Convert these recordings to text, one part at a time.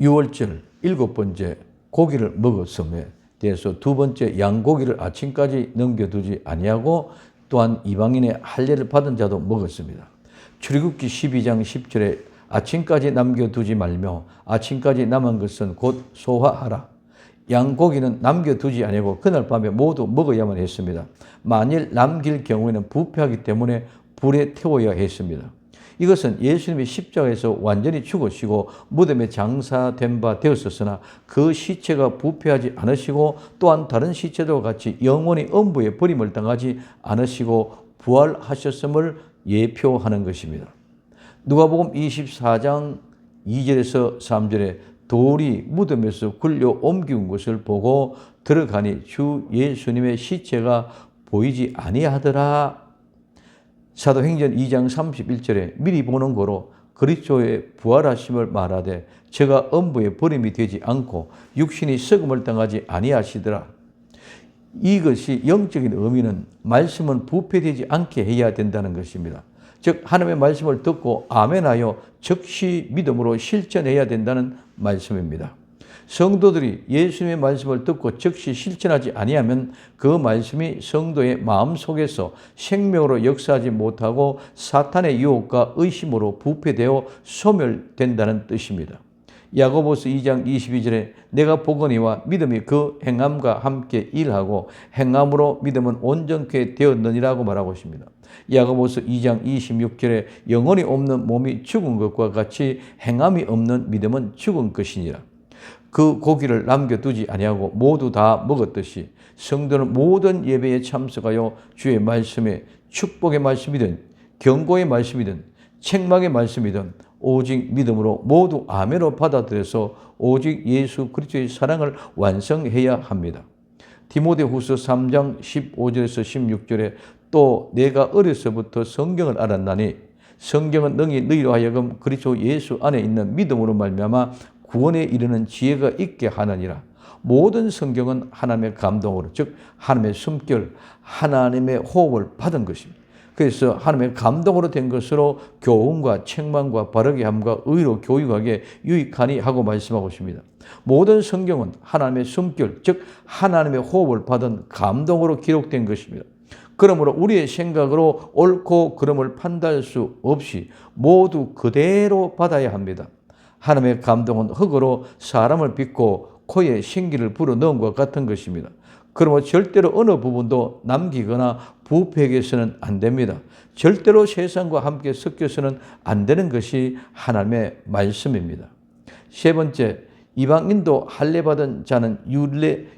유월절 7번째 고기를 먹었음에 대해서 두 번째 양고기를 아침까지 넘겨두지 아니하고 또한 이방인의 할례를 받은 자도 먹었습니다. 출애굽기 12장 10절에 아침까지 남겨두지 말며 아침까지 남은 것은 곧 소화하라. 양고기는 남겨두지 아니하고 그날 밤에 모두 먹어야만 했습니다. 만일 남길 경우에는 부패하기 때문에 불에 태워야 했습니다. 이것은 예수님이 십자가에서 완전히 죽으시고 무덤에 장사된 바 되었었으나 그 시체가 부패하지 않으시고 또한 다른 시체들과 같이 영원히 음부에 버림을 당하지 않으시고 부활하셨음을 예표하는 것입니다. 누가복음 24장 2절에서 3절에 돌이 무덤에서 굴려 옮긴 것을 보고 들어가니 주 예수님의 시체가 보이지 아니하더라. 사도행전 2장 31절에 미리 보는 거로 그리스도의 부활하심을 말하되 저가 음부에 버림이 되지 않고 육신이 썩음을 당하지 아니하시더라. 이것이 영적인 의미는 말씀은 부패되지 않게 해야 된다는 것입니다. 즉 하나님의 말씀을 듣고 아멘하여 즉시 믿음으로 실천해야 된다는 말씀입니다. 성도들이 예수님의 말씀을 듣고 즉시 실천하지 아니하면 그 말씀이 성도의 마음속에서 생명으로 역사하지 못하고 사탄의 유혹과 의심으로 부패되어 소멸된다는 뜻입니다. 야고보서 2장 22절에 내가 보거니와 믿음이 그 행함과 함께 일하고 행함으로 믿음은 온전케 되었느니라고 말하고 있습니다. 야고보서 2장 26절에 영혼이 없는 몸이 죽은 것과 같이 행함이 없는 믿음은 죽은 것이니라. 그 고기를 남겨두지 아니하고 모두 다 먹었듯이 성도는 모든 예배에 참석하여 주의 말씀에 축복의 말씀이든 경고의 말씀이든 책망의 말씀이든 오직 믿음으로 모두 아멘으로 받아들여서 오직 예수 그리스도의 사랑을 완성해야 합니다. 디모데후서 3장 15절에서 16절에 또 내가 어려서부터 성경을 알았나니 성경은 능히 너희로 하여금 그리스도 예수 안에 있는 믿음으로 말미암아 구원에 이르는 지혜가 있게 하느니라. 모든 성경은 하나님의 감동으로 즉 하나님의 숨결 하나님의 호흡을 받은 것입니다. 그래서 하나님의 감동으로 된 것으로 교훈과 책망과 바르게 함과 의로 교육하게 유익하니 하고 말씀하고 있습니다. 모든 성경은 하나님의 숨결 즉 하나님의 호흡을 받은 감동으로 기록된 것입니다. 그러므로 우리의 생각으로 옳고 그름을 판단할 수 없이 모두 그대로 받아야 합니다. 하나님의 감동은 흙으로 사람을 빚고 코에 생기를 불어넣은 것 같은 것입니다. 그러므로 절대로 어느 부분도 남기거나 부패하게 해서는 안 됩니다. 절대로 세상과 함께 섞여서는 안 되는 것이 하나님의 말씀입니다. 세 번째, 이방인도 할례받은 자는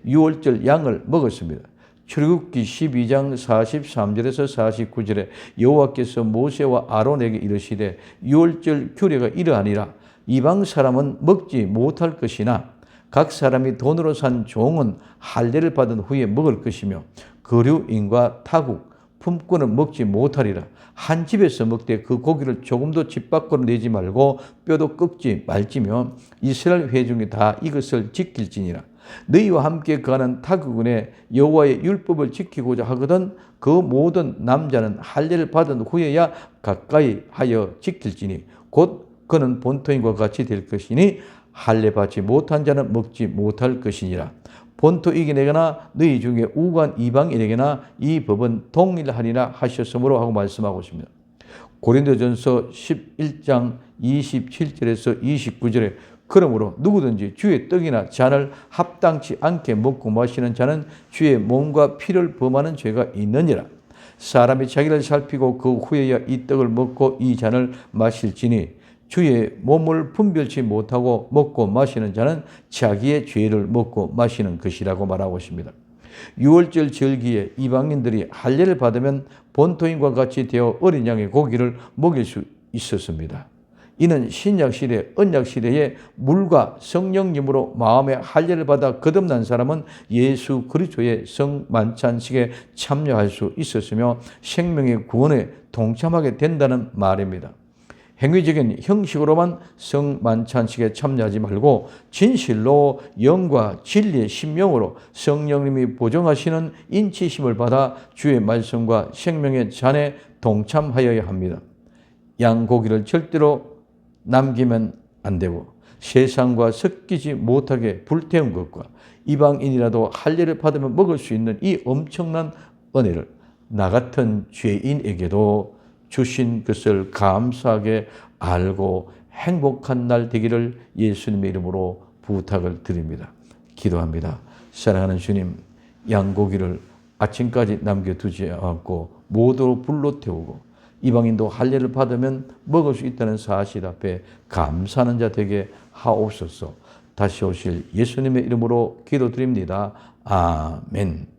유월절 양을 먹었습니다. 출애굽기 12장 43절에서 49절에 여호와께서 모세와 아론에게 이르시되 유월절 규례가 이러하니라. 이방 사람은 먹지 못할 것이나 각 사람이 돈으로 산 종은 할례를 받은 후에 먹을 것이며 거류인과 타국, 품꾼은 먹지 못하리라. 한 집에서 먹되 그 고기를 조금도 집 밖으로 내지 말고 뼈도 꺾지 말지며 이스라엘 회중이 다 이것을 지킬지니라. 너희와 함께 거하는 타국은에 여호와의 율법을 지키고자 하거든 그 모든 남자는 할례를 받은 후에야 가까이 하여 지킬지니 곧 그는 본토인과 같이 될 것이니 할례 받지 못한 자는 먹지 못할 것이니라. 본토이긴에게나 너희 중에 우간 이방인에게나 이 법은 동일하리라 하셨으므로 하고 말씀하고 있습니다. 고린도전서 11장 27절에서 29절에 그러므로 누구든지 주의 떡이나 잔을 합당치 않게 먹고 마시는 자는 주의 몸과 피를 범하는 죄가 있느니라. 사람이 자기를 살피고 그 후에야 이 떡을 먹고 이 잔을 마실지니 주의 몸을 분별치 못하고 먹고 마시는 자는 자기의 죄를 먹고 마시는 것이라고 말하고 있습니다. 유월절 절기에 이방인들이 할례를 받으면 본토인과 같이 되어 어린 양의 고기를 먹일 수 있었습니다. 이는 신약시대, 언약시대에 물과 성령님으로 마음의 할례를 받아 거듭난 사람은 예수 그리스도의 성만찬식에 참여할 수 있었으며 생명의 구원에 동참하게 된다는 말입니다. 행위적인 형식으로만 성만찬식에 참여하지 말고 진실로 영과 진리의 심령으로 성령님이 보정하시는 인치심을 받아 주의 말씀과 생명의 잔에 동참하여야 합니다. 양고기를 절대로 남기면 안 되고 세상과 섞이지 못하게 불태운 것과 이방인이라도 할례를 받으면 먹을 수 있는 이 엄청난 은혜를 나 같은 죄인에게도 주신 것을 감사하게 알고 행복한 날 되기를 예수님의 이름으로 부탁을 드립니다. 기도합니다. 사랑하는 주님, 양고기를 아침까지 남겨두지 않고 모두 불로 태우고 이방인도 할례를 받으면 먹을 수 있다는 사실 앞에 감사하는 자 되게 하옵소서. 다시 오실 예수님의 이름으로 기도드립니다. 아멘.